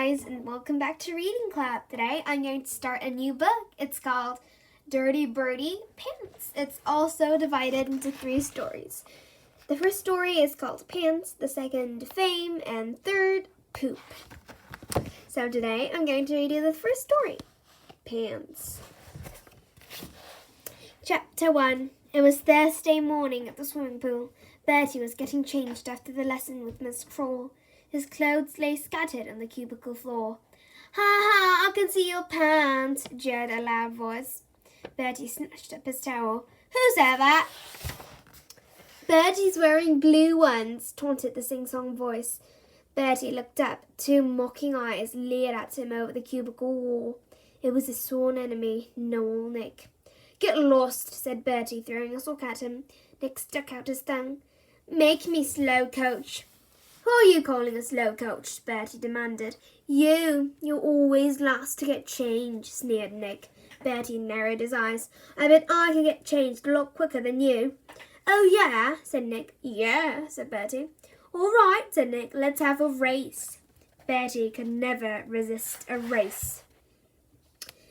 guys, and welcome back to Reading Club. Today I'm going to start a new book. It's called Dirty Bertie Pants. It's also divided into 3 stories. The first story is called Pants, the second Fame, and third Poop. So today I'm going to read you the first story, Pants. Chapter 1. It was Thursday morning at the swimming pool. Bertie was getting changed after the lesson with Miss Kroll. His clothes lay scattered on the cubicle floor. "Ha ha, I can see your pants," jeered a loud voice. Bertie snatched up his towel. "Who said that?" "Bertie's wearing blue ones," taunted the sing-song voice. Bertie looked up. 2 mocking eyes leered at him over the cubicle wall. It was his sworn enemy, Noel Nick. "Get lost," said Bertie, throwing a sock at him. Nick stuck out his tongue. "Make me slow coach." "Who are you calling a slow coach?" Bertie demanded. "You. You're always last to get changed," sneered Nick. Bertie narrowed his eyes. "I bet I can get changed a lot quicker than you." "Oh, yeah," said Nick. "Yeah," said Bertie. "All right," said Nick. "Let's have a race." Bertie could never resist a race,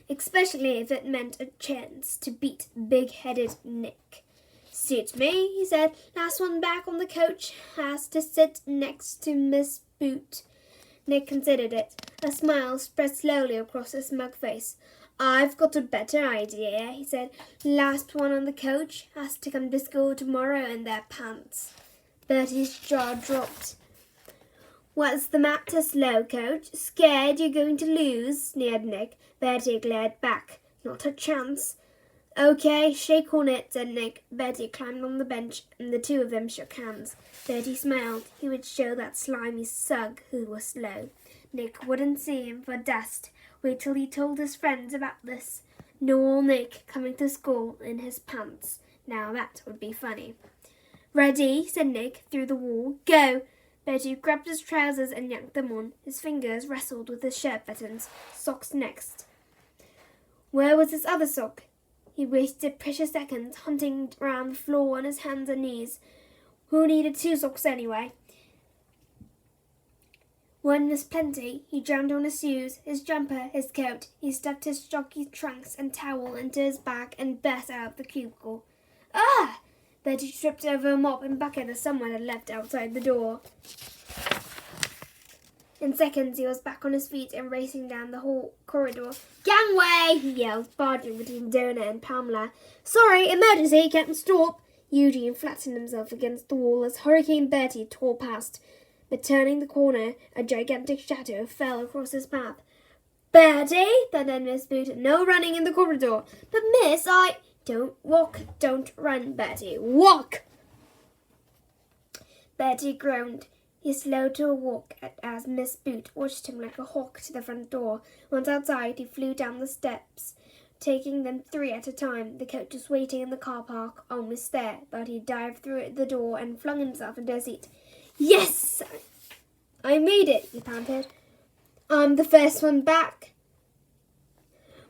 especially if it meant a chance to beat big-headed Nick. "Suits me," he said. "Last one back on the coach has to sit next to Miss Boot." Nick considered it. A smile spread slowly across his smug face. "I've got a better idea," he said. "Last one on the coach has to come to school tomorrow in their pants." Bertie's jaw dropped. "What's the matter, slow coach? Scared you're going to lose?" sneered Nick. Bertie glared back. "Not a chance." "Okay, shake on it," said Nick. Bertie climbed on the bench, and the 2 of them shook hands. Bertie smiled. He would show that slimy sug who was slow. Nick wouldn't see him for dust. Wait till he told his friends about this. Noel Nick coming to school in his pants. Now that would be funny. "Ready?" said Nick, through the wall. "Go!" Bertie grabbed his trousers and yanked them on. His fingers wrestled with his shirt buttons. Socks next. Where was his other sock? He wasted precious seconds hunting around the floor on his hands and knees. Who needed 2 socks anyway? One was plenty. He jammed on his shoes, his jumper, his coat. He stuffed his jockey trunks and towel into his bag and burst out of the cubicle. "Ah!" Bertie tripped over a mop and bucket that someone had left outside the door. In seconds, he was back on his feet and racing down the hall corridor. "Gangway!" he yelled, barging between Donor and Pamela. "Sorry, emergency, can't stop." Eugene flattened himself against the wall as Hurricane Bertie tore past. But turning the corner, a gigantic shadow fell across his path. "Bertie!" thundered Miss Boot. "No running in the corridor." "But miss, Don't walk, don't run, Bertie. Walk!" Bertie groaned. He slowed to a walk as Miss Boot watched him like a hawk to the front door. Once outside, he flew down the steps, taking them 3 at a time. The coach was waiting in the car park, almost there, but he dived through the door and flung himself into a seat. "Yes! I made it," he panted. "I'm the first one back."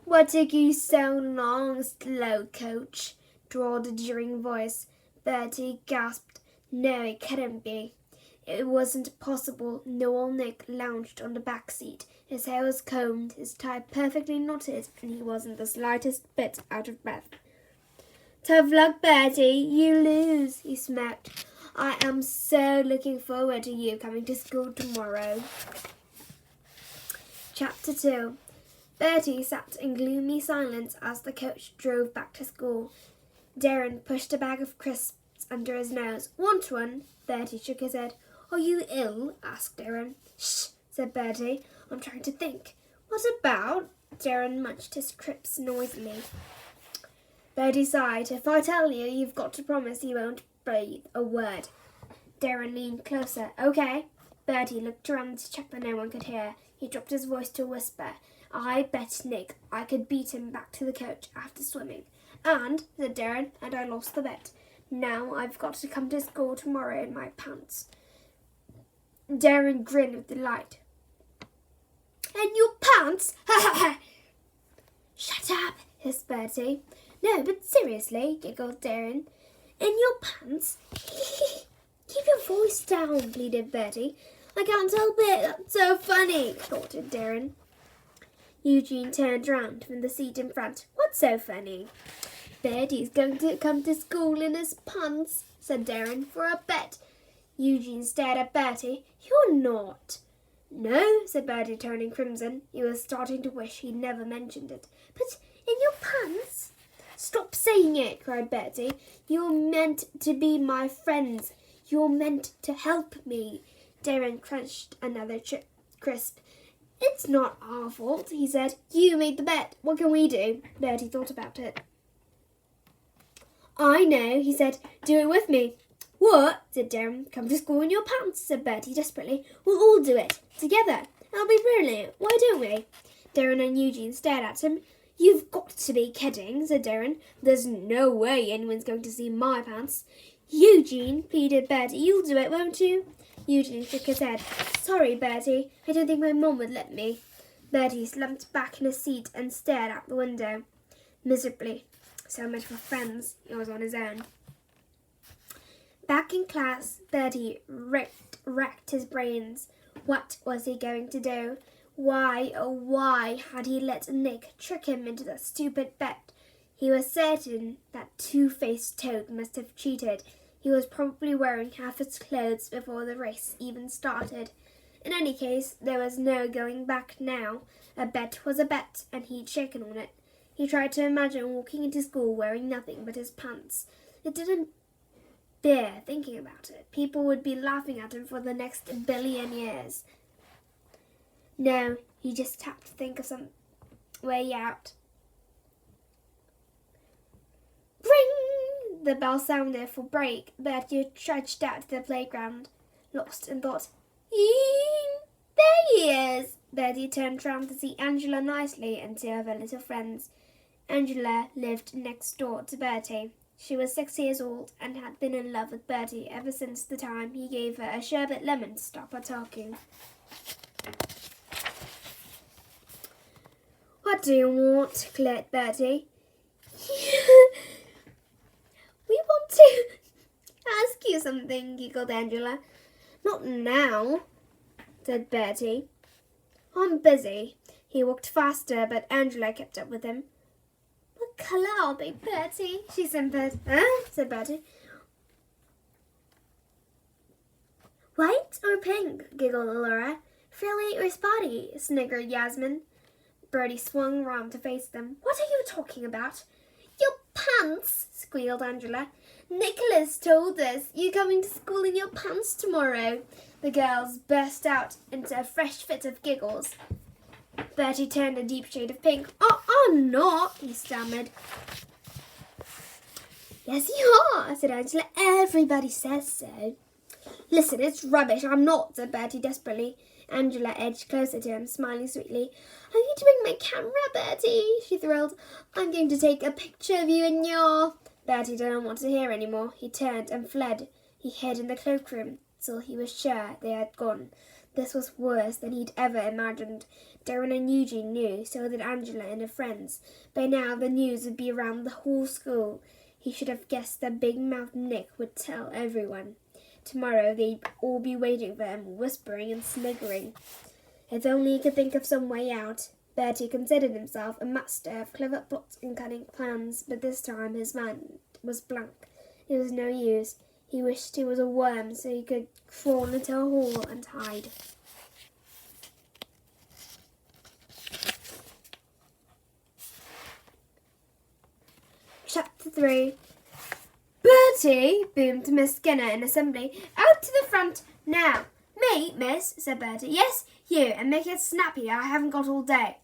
"What took you so long, slow coach?" drawled a jeering voice. Bertie gasped. No, it couldn't be. It wasn't possible. Noel Nick lounged on the back seat. His hair was combed, his tie perfectly knotted, and he wasn't the slightest bit out of breath. "Tough luck, Bertie. You lose," he smirked. "I am so looking forward to you coming to school tomorrow." Chapter 2. Bertie sat in gloomy silence as the coach drove back to school. Darren pushed a bag of crisps under his nose. "Want one?" Bertie shook his head. "Are you ill?" asked Darren. "Shh," said Bertie. "I'm trying to think." "What about?" Darren munched his crisps noisily. Bertie sighed. "If I tell you, you've got to promise you won't breathe a word." Darren leaned closer. "Okay." Bertie looked around to check that no one could hear. He dropped his voice to a whisper. "I bet Nick I could beat him back to the coach after swimming." "And," said Darren, "and I lost the bet. Now I've got to come to school tomorrow in my pants." Darren grinned with delight. "In your pants? Ha ha ha!" "Shut up," hissed Bertie. "No, but seriously," giggled Darren. "In your pants? Keep your voice down," pleaded Bertie. I can't help it. That's so funny, thoughted Darren. Eugene turned round from the seat in front. What's so funny? Bertie's going to come to school in his pants, said Darren, for a bet. Eugene stared at Bertie. You're not. No, said Bertie, turning crimson. He was starting to wish he'd never mentioned it. But in your pants? Stop saying it, cried Bertie. You're meant to be my friends. You're meant to help me. Darren crunched another crisp. It's not our fault, he said. You made the bet. What can we do? Bertie thought about it. I know, he said. Do it with me. What? Said Darren. Come to school in your pants, said Bertie desperately. We'll all do it. Together. It'll be brilliant. Why don't we? Darren and Eugene stared at him. You've got to be kidding, said Darren. There's no way anyone's going to see my pants. Eugene, pleaded Bertie. You'll do it, won't you? Eugene shook his head. Sorry, Bertie. I don't think my mum would let me. Bertie slumped back in his seat and stared out the window. Miserably. So much for friends. He was on his own. Back in class, Bertie racked his brains. What was he going to do? Why, oh why, had he let Nick trick him into that stupid bet? He was certain that two-faced Toad must have cheated. He was probably wearing half his clothes before the race even started. In any case, there was no going back now. A bet was a bet, and he'd shaken on it. He tried to imagine walking into school wearing nothing but his pants. It didn't bear thinking about it. People would be laughing at him for the next billion years. No, he just had to think of some way out. Ring! The bell sounded for break. Bertie trudged out to the playground, lost in thought. There he is! Bertie turned round to see Angela Nicely and two of her little friends. Angela lived next door to Bertie. She was 6 years old and had been in love with Bertie ever since the time he gave her a sherbet lemon to stop her talking. What do you want? Glared Bertie. We want to ask you something, giggled Angela. Not now, said Bertie. I'm busy. He walked faster, but Angela kept up with him. What colour are they, Bertie? She simpered. Huh? Said Bertie. White or pink? Giggled Laura. Frilly or spotty? Sniggered Yasmin. Bertie swung round to face them. What are you talking about? Your pants, squealed Angela. Nicholas told us you're coming to school in your pants tomorrow. The girls burst out into a fresh fit of giggles. Bertie turned a deep shade of pink. Oh, I'm not, he stammered. Yes, you are, said Angela. Everybody says so. Listen, it's rubbish. I'm not, said Bertie desperately. Angela edged closer to him, smiling sweetly. I'm going to bring my camera, Bertie, she thrilled. I'm going to take a picture of you in your... Bertie didn't want to hear any more. He turned and fled. He hid in the cloakroom till he was sure they had gone. This was worse than he'd ever imagined. Darren and Eugene knew, so did Angela and her friends. By now the news would be around the whole school. He should have guessed that big-mouthed Nick would tell everyone. Tomorrow they'd all be waiting for him, whispering and sniggering. If only he could think of some way out. Bertie considered himself a master of clever plots and cunning plans, but this time his mind was blank. It was no use. He wished he was a worm so he could crawl into a hole and hide. Chapter 3. Bertie, boomed Miss Skinner in assembly. Out to the front, now. Me, miss, said Bertie. Yes, you, and make it snappy. I haven't got all day.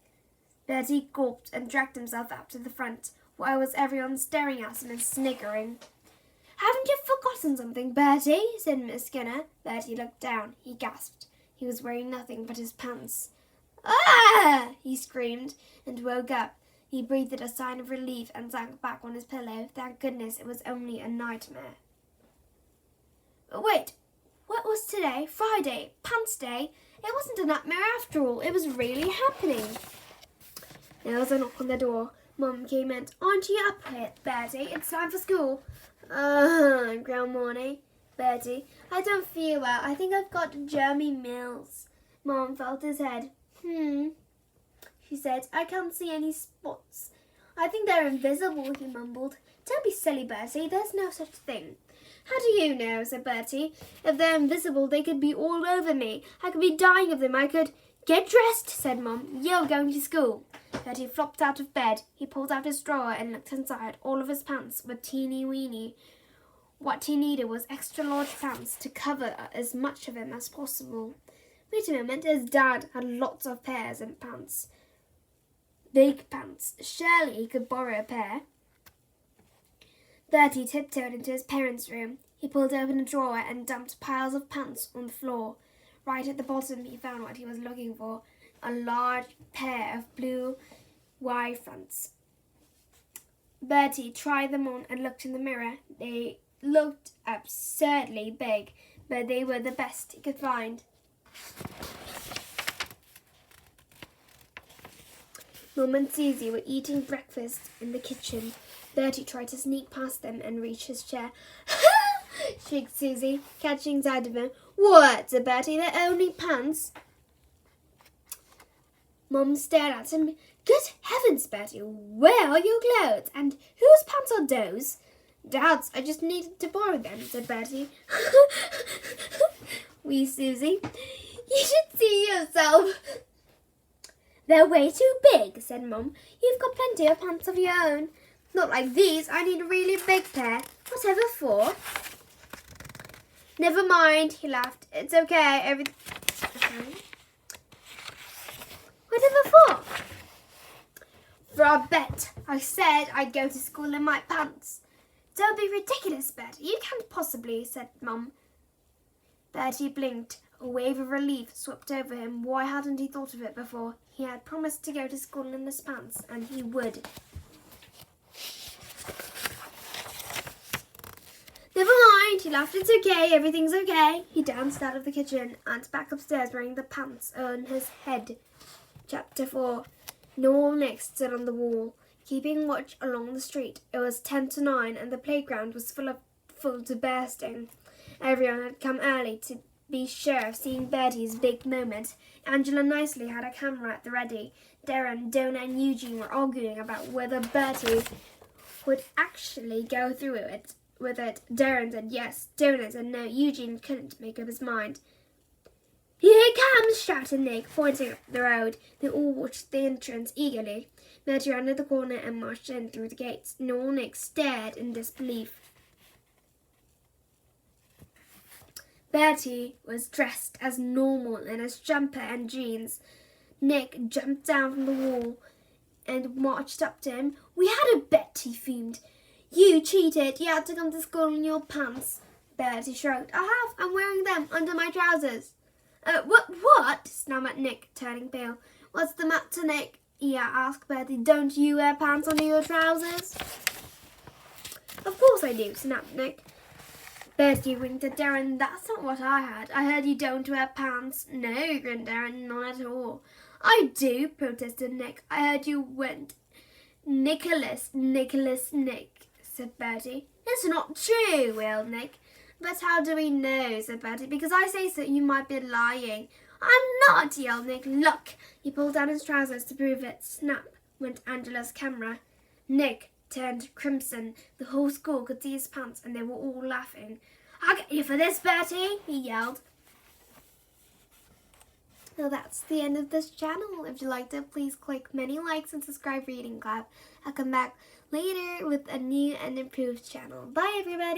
Bertie gulped and dragged himself out to the front. Why was everyone staring at him and sniggering? Haven't you forgotten something, Bertie? Said Miss Skinner. Bertie looked down. He gasped. He was wearing nothing but his pants. Ah! He screamed and woke up. He breathed a sign of relief and sank back on his pillow. Thank goodness it was only a nightmare. Wait, what was today? Friday? Pants Day? It wasn't a nightmare after all. It was really happening. There was a knock on the door. Mum came in. Aren't you up yet, Bertie? It's time for school. Ground Morning. Bertie. I don't feel well. I think I've got germy mills. Mom felt his head. She said. I can't see any spots. I think they're invisible, he mumbled. Don't be silly, Bertie. There's no such thing. How do you know? Said Bertie. If they're invisible, they could be all over me. I could be dying of them. I could... Get dressed, said Mum. You're going to school. Bertie flopped out of bed. He pulled out his drawer and looked inside. All of his pants were teeny weeny. What he needed was extra large pants to cover as much of him as possible. Wait a moment, his dad had lots of pairs of pants. Big pants. Surely he could borrow a pair. Bertie tiptoed into his parents' room. He pulled open a drawer and dumped piles of pants on the floor. Right at the bottom he found what he was looking for, a large pair of blue wide fronts. Bertie tried them on and looked in the mirror. They looked absurdly big, but they were the best he could find. Mum and Susie were eating breakfast in the kitchen. Bertie tried to sneak past them and reach his chair. Shrieked Susie, catching sight of him. What, said Bertie, they're only pants. Mum stared at him. Good heavens, Bertie, where are your clothes? And whose pants are those? Dad's. I just needed to borrow them, said Bertie. Wee Susie. You should see yourself. They're way too big, said Mum. You've got plenty of pants of your own. Not like these. I need a really big pair. Whatever for? Never mind, he laughed. It's okay. Whatever for? For a bet. I said I'd go to school in my pants. Don't be ridiculous, Bertie. You can't possibly, said Mum. Bertie blinked. A wave of relief swept over him. Why hadn't he thought of it before? He had promised to go to school in his pants, and he would. Never mind, he laughed. It's okay, everything's okay. He danced out of the kitchen and back upstairs wearing the pants on his head. Chapter 4. Noel Nick stood on the wall, keeping watch along the street. It was 10 to 9 and the playground was full to bursting. Everyone had come early to be sure of seeing Bertie's big moment. Angela nicely had a camera at the ready. Darren, Donna and Eugene were arguing about whether Bertie would actually go through with it. Darren said yes. Donna said no. Eugene couldn't make up his mind. Here he comes, shouted Nick, pointing up the road. They all watched the entrance eagerly. Bertie rounded the corner and marched in through the gates. Noel Nick stared in disbelief. Bertie was dressed as normal in his jumper and jeans. Nick jumped down from the wall and marched up to him. We had a bet, he fumed. You cheated. You had to come to school in your pants. Bertie shrugged. I have. I'm wearing them under my trousers. What? Stammered Nick, turning pale. What's the matter, Nick? Asked Bertie. Don't you wear pants under your trousers? Of course I do, snapped Nick. Bertie winked at Darren. That's not what I heard. I heard you don't wear pants. No, grinned Darren. Not at all. I do, protested Nick. I heard you went Nicholas, Nick, said Bertie. It's not true, wailed Nick. But how do we know, said Bertie. Because I say so, you might be lying. I'm not, yelled Nick. Look. He pulled down his trousers to prove it. Snap went Angela's camera. Nick turned crimson. The whole school could see his pants and they were all laughing. I'll get you for this, Bertie, he yelled. Well, that's the end of this channel. If you liked it, please click many likes and subscribe Reading Club. I'll come back later with a new and improved channel. Bye, everybody.